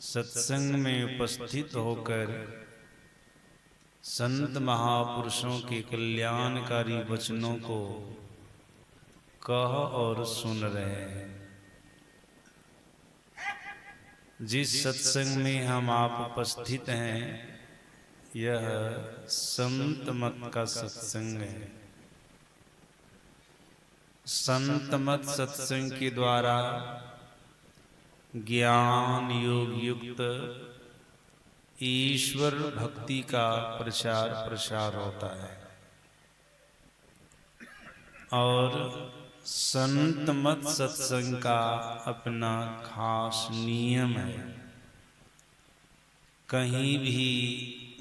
सत्संग में उपस्थित होकर संत महापुरुषों के कल्याणकारी वचनों को कह और सुन रहे हैं। जिस सत्संग में हम आप उपस्थित हैं यह संत मत का सत्संग है। संत मत सत्संग के द्वारा ज्ञान योग युक्त ईश्वर भक्ति का प्रचार प्रसार होता है और संत मत सत्संग का अपना खास नियम है। कहीं भी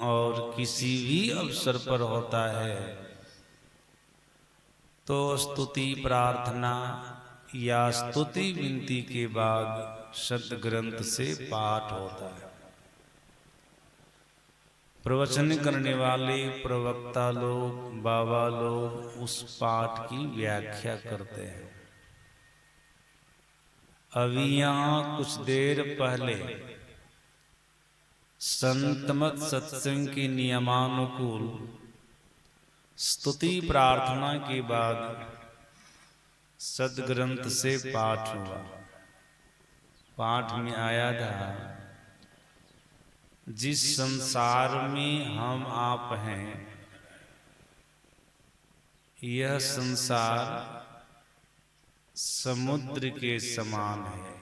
और किसी भी अवसर पर होता है तो स्तुति प्रार्थना या स्तुति विनती के बाद सद्ग्रंथ से पाठ होता है। प्रवचन करने वाले प्रवक्ता लोग बाबा लोग उस पाठ की व्याख्या करते हैं। अभी यहाँ कुछ देर पहले संतमत सत्संग के नियमानुकूल स्तुति प्रार्थना के बाद सद्ग्रंथ से पाठ हुआ। पाठ में आया था, जिस संसार में हम आप हैं यह संसार समुद्र के समान है।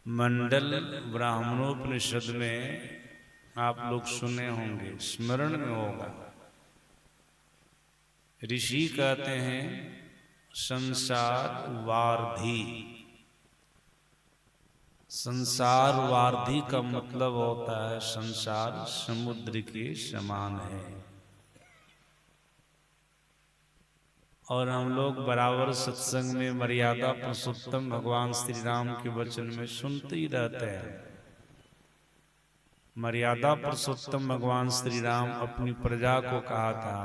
मंडल ब्राह्मणोपनिषद में आप लोग सुने होंगे, स्मरण में होगा। ऋषि कहते हैं संसार वार्धी। संसार वार्धी का मतलब होता है संसार समुद्र के समान है। और हम लोग बराबर सत्संग में मर्यादा पुरुषोत्तम भगवान श्री राम के वचन में सुनते ही रहते हैं। मर्यादा पुरुषोत्तम भगवान श्री राम अपनी प्रजा को कहा था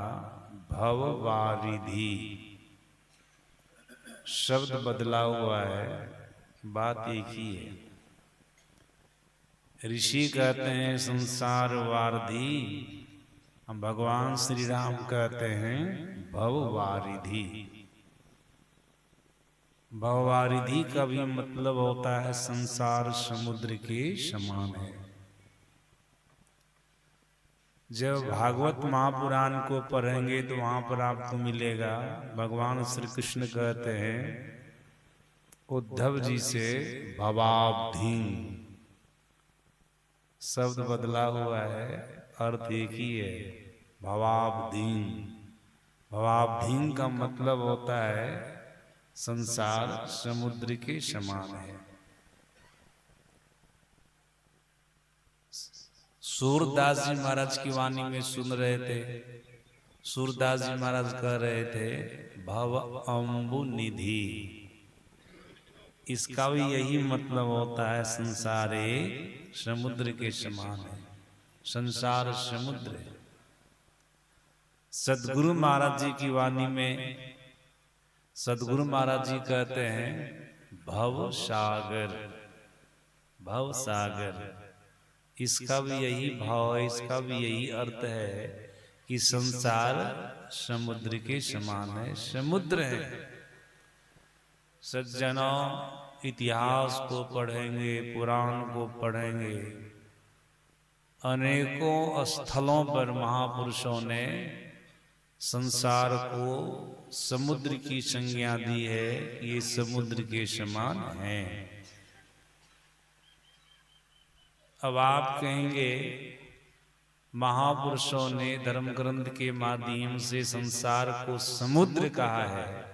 भववारिधि। शब्द बदला हुआ है, बात एक ही है। ऋषि कहते हैं संसार वारिधि, भगवान श्री राम कहते हैं भववारिधि। भववारिधि का भी मतलब होता है संसार समुद्र के समान है। जब भागवत महापुराण को पढ़ेंगे तो वहां पर आपको मिलेगा, भगवान श्री कृष्ण कहते हैं उद्धव जी से भवाब्धि। शब्द बदला हुआ है, अर्थ एक ही है, भवाब्धि। भवाब्धि का मतलब होता है संसार समुद्र के समान है। सूरदास जी महाराज की वाणी में सुन रहे थे, सूरदास जी महाराज कह रहे थे भव अम्बु निधि। इसका भी यही मतलब होता है संसारे समुद्र के समान है। संसार समुद्र है। सदगुरु महाराज जी की वाणी में सदगुरु महाराज जी कहते हैं भव सागर। भव सागर, इसका भी यही भाव है, इसका भी यही अर्थ है कि संसार समुद्र के समान है, समुद्र है। सज्जनों, इतिहास को पढ़ेंगे, पुराण को पढ़ेंगे, अनेकों स्थलों पर महापुरुषों ने संसार को समुद्र की संज्ञा दी है, ये समुद्र के समान है। अब आप कहेंगे महापुरुषों ने धर्म ग्रंथ के माध्यम से संसार को समुद्र कहा है।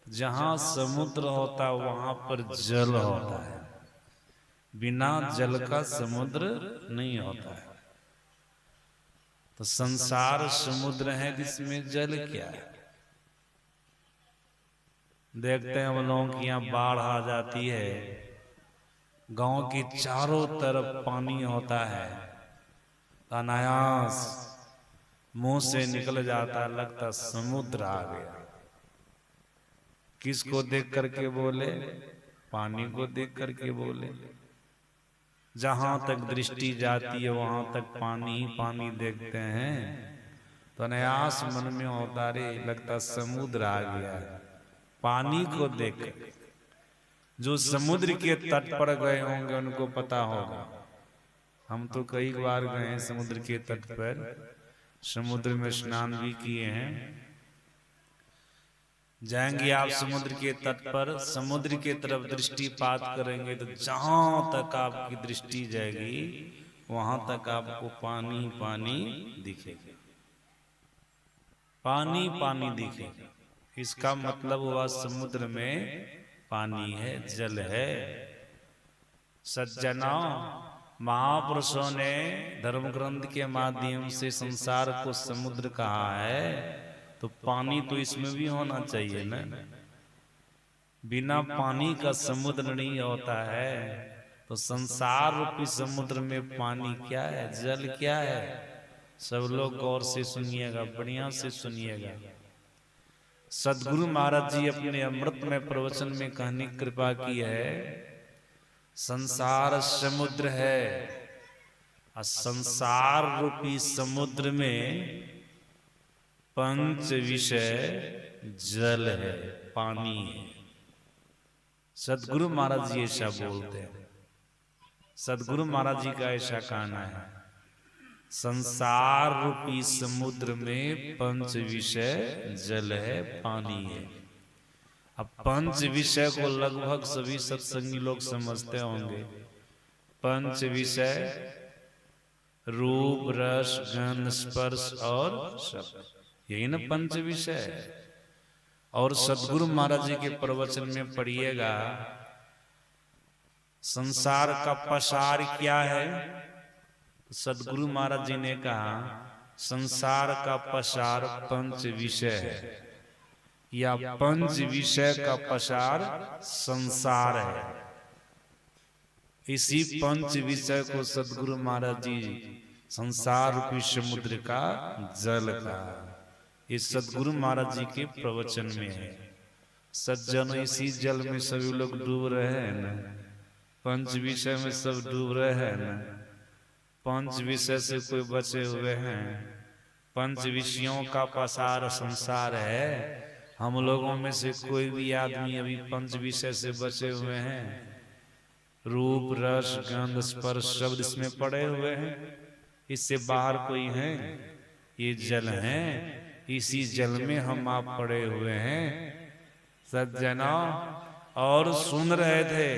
जहां समुद्र होता वहां पर जल होता है, बिना जल का समुद्र नहीं होता है। तो संसार समुद्र है जिसमें जल क्या है। देखते हैं हम लोगों की यहाँ बाढ़ आ जाती है, गांव के चारों तरफ पानी होता है, अनायास मुंह से निकल जाता, लगता समुद्र आ गया। किसको देख करके बोले? पानी को देख करके बोले। जहां तक दृष्टि जाती है वहां तक पानी ही पानी देखते हैं, तो अनायास मन में होता रे लगता समुद्र आ गया है। पानी को देख, जो समुद्र के तट पर गए होंगे उनको पता होगा। हम तो कई बार गए हैं समुद्र के तट पर, समुद्र में स्नान भी किए हैं। जाएंगे आप समुद्र के तट पर, समुद्र के तरफ दृष्टिपात करेंगे तो जहां तक आपकी दृष्टि जाएगी वहां तक आपको पानी पानी दिखेगा, पानी पानी दिखेगा। इसका मतलब हुआ समुद्र में पानी है, जल है। सज्जनों, महापुरुषों ने धर्म ग्रंथ के माध्यम से संसार को समुद्र कहा है, तो पानी तो इसमें भी होना चाहिए ना। बिना पानी का समुद्र नहीं होता है। तो संसार रूपी समुद्र में पानी क्या है, जल क्या है? सब लोग गौर से सुनिएगा, बढ़िया से सुनिएगा। सदगुरु महाराज जी अपने अमृतमय प्रवचन में कहने की कृपा की है, संसार समुद्र है और संसार रूपी समुद्र में पंच विषय जल है, पानी है। सदगुरु महाराज जी ऐसा बोलते हैं। सदगुरु महाराज जी का ऐसा कहना है, संसार रूपी समुद्र में पंच विषय जल है, पानी है। अब पंच विषय को लगभग सभी सत्संगी लोग समझते होंगे। पंच विषय रूप, रस, गंध, स्पर्श और शब्द, यही ना पंच विषय है। और सदगुरु महाराज जी के प्रवचन में पढ़िएगा, संसार का पसार क्या है? सदगुरु महाराज जी ने कहा, संसार का पसार पंच विषय है, या पंच विषय का पसार संसार है। इसी पंच विषय को सदगुरु महाराज जी संसार रूपी समुद्र का जल का, इस सदगुरु महाराज जी के प्रवचन में है। सज्जनों, इसी जल में सभी लोग डूब रहे हैं ना, पंच विषय में सब डूब रहे हैं ना। पंच विषय से कोई बचे हुए हैं? पंच विषयों का पसार संसार है। हम लोगों में से कोई भी आदमी अभी पंच विषय से बचे हुए हैं? रूप, रस, गंध, स्पर्श शब्द इसमें पड़े हुए हैं, इससे बाहर कोई है? ये जल है, इसी जल में हम आप पड़े हुए हैं सज्जनों। और सुन रहे थे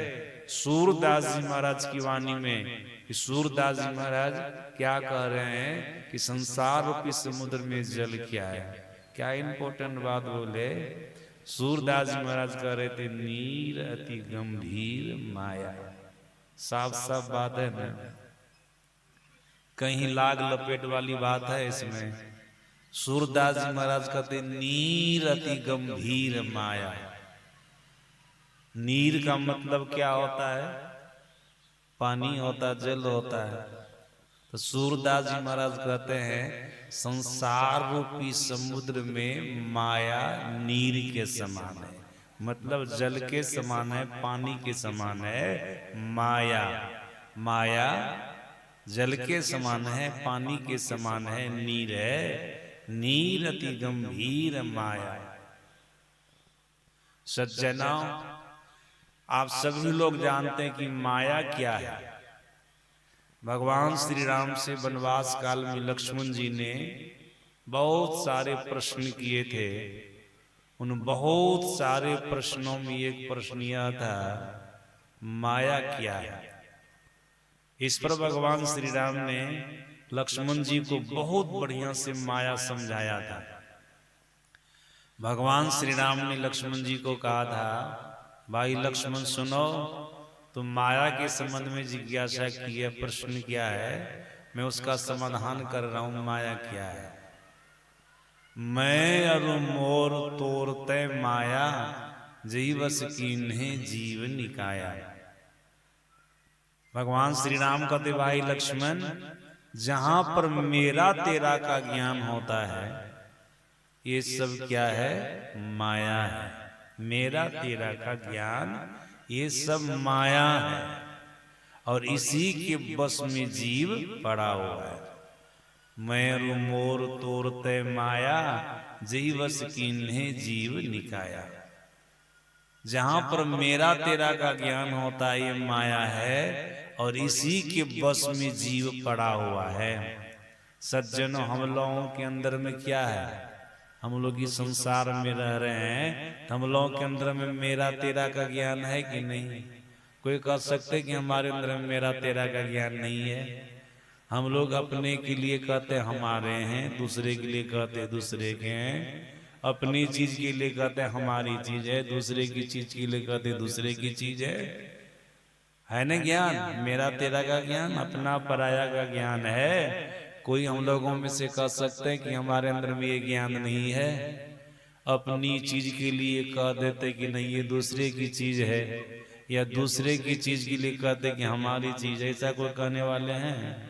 सूरदास जी महाराज की वाणी में कि सूरदास जी महाराज क्या कह रहे हैं कि संसार रूपी समुद्र में जल क्या है। क्या इंपॉर्टेंट बात बोले। सूरदास जी महाराज कह रहे थे, नीर अति गंभीर माया। साफ साफ बात है ना, कहीं लाग लपेट वाली बात है इसमें। सूरदास जी महाराज कहते, नीर अति गंभीर माया। नीर का मतलब क्या होता है? पानी होता है, जल होता है। तो सूरदास जी महाराज कहते हैं, संसार रूपी समुद्र में माया नीर के समान है, मतलब जल के समान है, पानी के समान है। माया, माया जल के समान है, पानी के समान है, नीर है। नीर अति गंभीर माया। सज्जनों, आप सभी लोग जानते हैं कि माया क्या है। भगवान श्री राम से वनवास काल में लक्ष्मण जी ने बहुत सारे प्रश्न किए थे। उन बहुत सारे प्रश्नों में एक प्रश्न यह था, माया क्या है। इस पर भगवान श्री राम ने लक्ष्मण जी को बहुत बढ़िया से माया समझाया था। भगवान श्री राम ने लक्ष्मण जी को कहा था, भाई लक्ष्मण सुनो, तुम माया के संबंध में जिज्ञासा की है, प्रश्न क्या है, मैं उसका समाधान कर रहा हूं। माया क्या है? मैं अरु मोर तोरते माया, जीवस कीन्हे जीव निकाया। भगवान श्री राम कहते, भाई लक्ष्मण, जहां पर मेरा तेरा का ज्ञान होता है, ये सब क्या है? माया है। मेरा तेरा का ज्ञान, ये सब माया है और इसी के बस में जीव पड़ा हुआ है। मैं मोर तोरते माया जीवस कीन्हे जीव निकाया। जहां पर मेरा तेरा का ज्ञान होता है ये माया है और इसी के बस में जीव पड़ा हुआ है। सज्जनों, हम लोगों के अंदर में क्या है? हम लोग इस संसार में रह रहे हैं तो हम लोगों के अंदर में मेरा तेरा का ज्ञान है कि नहीं? कोई कह सकते कि हमारे अंदर में मेरा तेरा का ज्ञान नहीं है। हम लोग अपने के लिए कहते हमारे हैं, दूसरे के लिए कहते दूसरे के हैं, अपनी चीज के लिए कहते हमारी चीज है, दूसरे की चीज के लिए कहते दूसरे की चीज है ना ज्ञान? मेरा तेरा का ज्ञान, अपना पराया का ज्ञान है। कोई हम लोगों में से कह सकते हैं कि हमारे अंदर में ये ज्ञान नहीं है? अपनी चीज के लिए कह देते कि नहीं ये दूसरे की चीज है, या दूसरे की चीज के लिए कहते कि हमारी चीज है। ऐसा कोई कहने वाले हैं?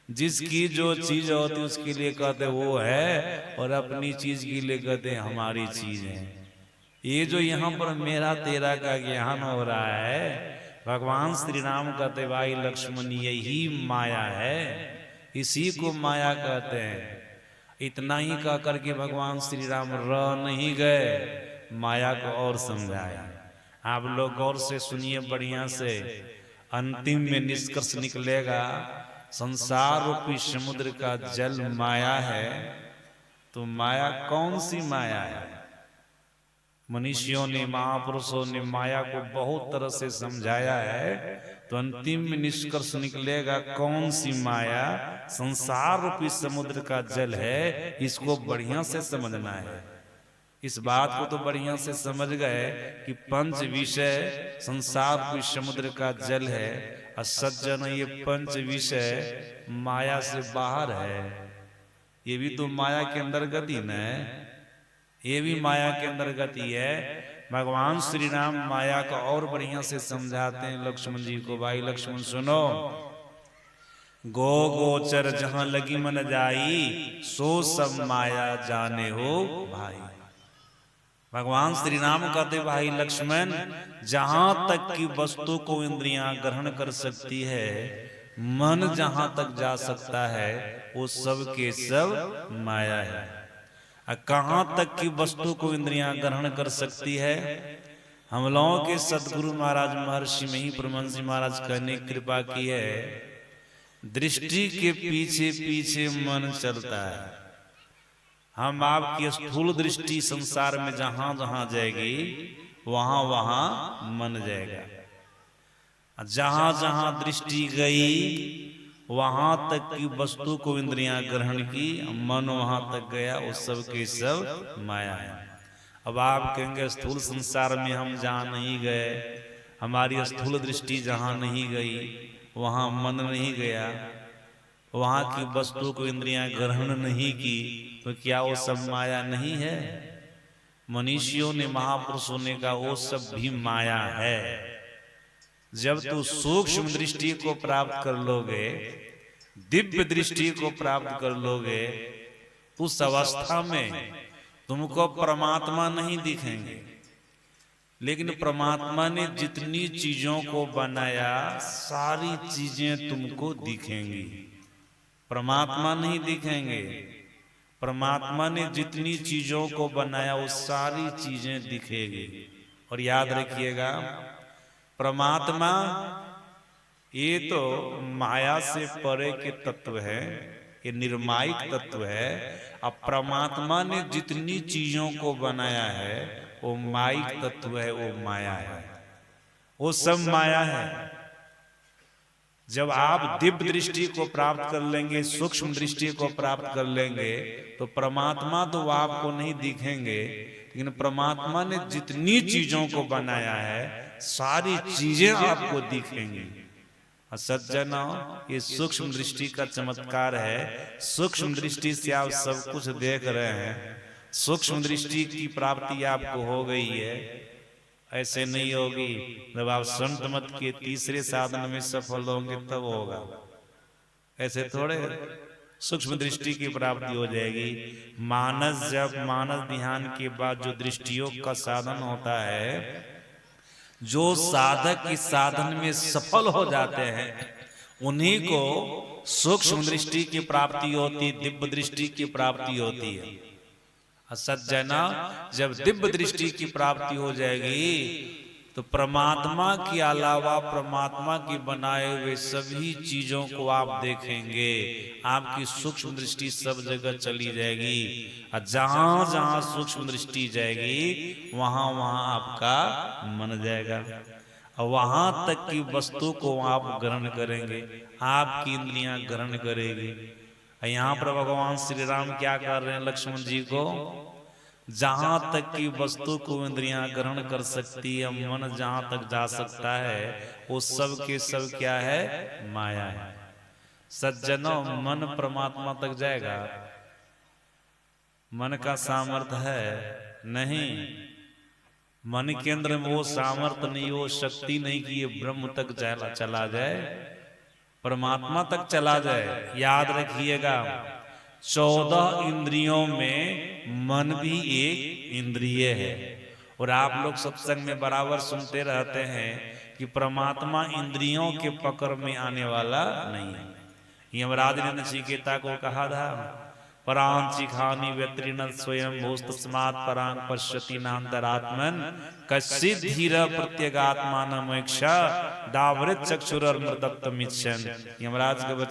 जिसकी जो चीज होती उसके लिए कहते वो है और अपनी चीज के लिए कहते हमारी चीज है। ये जो यहाँ पर मेरा तेरा का ज्ञान हो रहा है, भगवान श्री राम कहते भाई लक्ष्मण यही माया है, इसी को माया कहते हैं। इतना ही कह करके भगवान श्री राम रह नहीं गए, माया को और समझाया। आप लोग गौर से सुनिए बढ़िया से, अंतिम में निष्कर्ष निकलेगा संसार रूपी समुद्र का जल माया है। तो माया कौन सी माया है? मनुष्यों ने, महापुरुषों ने माया को बहुत तरह से समझाया है। तो अंतिम में निष्कर्ष निकलेगा कौन सी माया? संसार रूपी समुद्र का जल है। इसको बढ़िया से समझना है। इस बात को तो बढ़िया से समझ गए कि पंच विषय संसार रूपी समुद्र का जल है और सज्जन ये पंच विषय माया से बाहर है। ये भी तो माया के अंतर्गत ही न है, ये भी माया के अंतर्गत ही है। भगवान श्री राम माया को और बढ़िया से समझाते हैं लक्ष्मण जी को। भाई लक्ष्मण सुनो, गो गोचर जहां लगी मन जाई, सो सब माया जाने हो भाई। भगवान श्री राम कहते भाई लक्ष्मण, जहां तक की वस्तु को इंद्रियां ग्रहण कर सकती है, मन जहां तक जा सकता है, वो सब के सब माया है। कहां तक की वस्तु को इंद्रियां ग्रहण कर सकती है? हम लोगों के सदगुरु महाराज महर्षि में ही परमहंस जी महाराज कहने की कृपा की है, दृष्टि के पीछे पीछे मन चलता है। हम आपकी स्थूल दृष्टि संसार में जहां जहां जाएगी वहां वहां मन जाएगा। जहां जहां दृष्टि गई वहां तक की वस्तु को इंद्रियां ग्रहण की, मन वहां तक गया, उस सब के सब माया है। अब आप कहेंगे स्थूल संसार में हम जहां नहीं गए, हमारी स्थूल दृष्टि जहां नहीं गई, वहां मन नहीं गया, वहां की वस्तु को इंद्रियां ग्रहण नहीं की, तो क्या वो सब माया नहीं है? मनुष्यों ने, महापुरुषों ने कहा वो सब भी माया है। जब तू सूक्ष्म दृष्टि को प्राप्त कर लोगे, दिव्य दृष्टि को प्राप्त कर लोगे, उस अवस्था में तुमको परमात्मा नहीं दिखेंगे, लेकिन परमात्मा ने जितनी चीजों को बनाया सारी चीजें तुमको दिखेंगी। परमात्मा नहीं दिखेंगे, परमात्मा ने जितनी चीजों को बनाया वो सारी चीजें दिखेगी। और याद रखिएगा, परमात्मा ये तो माया से परे के तत्व है, ये निर्मायिक तत्व है। अब परमात्मा ने जितनी चीजों को बनाया है वो मायिक तत्व है, वो माया है, वो सब माया है। जब आप दिव्य दृष्टि को प्राप्त कर लेंगे, सूक्ष्म दृष्टि को प्राप्त कर लेंगे, तो परमात्मा तो आपको नहीं दिखेंगे, लेकिन परमात्मा ने जितनी चीजों को बनाया है सारी चीजें आपको दिखेंगी। सज्जनों, ये सूक्ष्म दृष्टि का चमत्कार है। सूक्ष्म दृष्टि से आप सब कुछ देख रहे हैं, सूक्ष्म दृष्टि की प्राप्ति आपको हो गई है। ऐसे नहीं होगी, जब आप संत मत के तीसरे साधन में सफल होंगे तब होगा। ऐसे थोड़े सूक्ष्म दृष्टि की प्राप्ति हो जाएगी। जब मानस ध्यान के बाद जो दृष्टियोग का साधन होता है, जो साधक इस साधन में सफल हो जाते हैं उन्हीं को सूक्ष्म दृष्टि की प्राप्ति होती, दिव्य दृष्टि की प्राप्ति होती है। सज्जना, जब दिव्य दृष्टि की प्राप्ति हो जाएगी तो परमात्मा के अलावा परमात्मा की बनाए हुए सभी चीजों को आप देखेंगे। आपकी सूक्ष्म दृष्टि सब जगह चली जाएगी और जहां जहां सूक्ष्म दृष्टि जाएगी वहां वहां आपका मन जाएगा और वहां तक की वस्तु को आप ग्रहण करेंगे, आपकी इंद्रियां ग्रहण करेगी। यहाँ पर भगवान श्री राम क्या कर रहे हैं लक्ष्मण जी को, जहां तक की वस्तु को इंद्रियां ग्रहण कर सकती है, मन जहां तक जा सकता है वो सब के सब क्या है, माया है। सज्जनों, मन परमात्मा तक जाएगा? मन का सामर्थ्य है? नहीं। मन के अंदर में वो सामर्थ्य नहीं, वो शक्ति नहीं कि ये ब्रह्म तक चला जाए, परमात्मा तक चला जाए। याद रखिएगा, 14 इंद्रियों में मन भी एक इंद्रिय है। और आप लोग सत्संग में बराबर सुनते रहते हैं कि परमात्मा इंद्रियों के पकड़ में आने वाला नहीं है। यमराज ने नचिकेता को कहा था, परां चिखानी व्यतीर्ण स्वयं भूस्तस्मात् परां पश्यति नान्तरात्मन कश्चित् धीर प्रत्यगात्मानमैक्षा दावृत चक्षुरमृतत्वमिच्छन्। यमराज के वचन